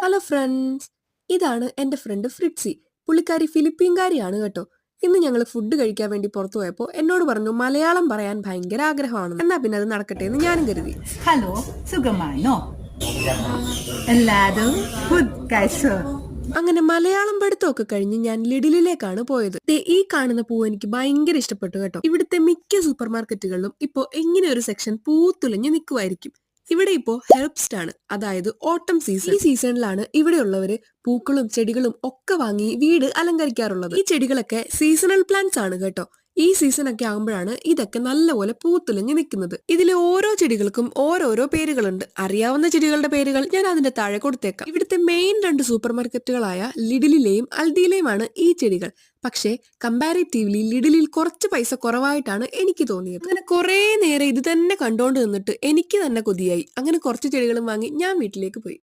Hello friends, ഇതാണ് എൻ്റെ front ഫ്രിറ്റ്സി. പുള്ളിക്കാരി ഫിലിപ്പീൻകാരിയാണ് കേട്ടോ. ഇന്ന് ഞങ്ങൾ ഫുഡ് കഴിക്കാൻ വേണ്ടി പുറത്തു പോയപ്പോൾ എന്നോട് പറഞ്ഞു മലയാളം പറയാൻ ഭയങ്കര ആഗ്രഹമാണ്. എന്നാ പിന്നെ അത് നടക്കട്ടെ എന്ന് ഞാനും കരുതി. ഹലോ, സുഖമാണോ? എല്ലാരും ഫുഡ് കഴിച്ചോ? അങ്ങനെ മലയാളം പഠിത്തമൊക്കെ കഴിഞ്ഞ് ഞാൻ ലിഡിലിലേക്കാണ് പോയത്. ഈ കാണുന്ന പൂവ് എനിക്ക് ഭയങ്കര ഇഷ്ടപ്പെട്ടു കേട്ടോ. ഇവിടുത്തെ മിക്ക സൂപ്പർ മാർക്കറ്റുകളിലും ഇപ്പോ ഇങ്ങനെ ഒരു സെക്ഷൻ പൂത്തുലഞ്ഞു നിൽക്കുമായിരിക്കും. ഇവിടെ ഇപ്പോ ഹെർബ്സ്റ്റ് ആണ്, അതായത് ഓട്ടം സീസൺ. ഈ സീസണിലാണ് ഇവിടെയുള്ളവര് പൂക്കളും ചെടികളും ഒക്കെ വാങ്ങി വീട് അലങ്കരിക്കാറുള്ളത്. ഈ ചെടികളൊക്കെ സീസണൽ പ്ലാന്റ്സ് ആണ് കേട്ടോ. ഈ സീസൺ ഒക്കെ ആകുമ്പോഴാണ് ഇതൊക്കെ നല്ലപോലെ പൂത്തുലഞ്ഞു നിൽക്കുന്നത്. ഇതിലെ ഓരോ ചെടികൾക്കും ഓരോരോ പേരുകളുണ്ട്. അറിയാവുന്ന ചെടികളുടെ പേരുകൾ ഞാൻ അതിന്റെ താഴെ കൊടുത്തേക്കാം. ഇവിടുത്തെ മെയിൻ 2 സൂപ്പർ മാർക്കറ്റുകളായ ലിഡിലിലെയും അൽദിയിലെയുമാണ് ഈ ചെടികൾ. പക്ഷേ കമ്പാരിറ്റീവ്ലി ലിഡിലിൽ കുറച്ച് പൈസ കുറവായിട്ടാണ് എനിക്ക് തോന്നിയത്. അങ്ങനെ കുറെ നേരം ഇത് തന്നെ കണ്ടോണ്ട് നിന്നിട്ട് എനിക്ക് തന്നെ കൊതിയായി. അങ്ങനെ കുറച്ച് ചെടികളും വാങ്ങി ഞാൻ വീട്ടിലേക്ക് പോയി.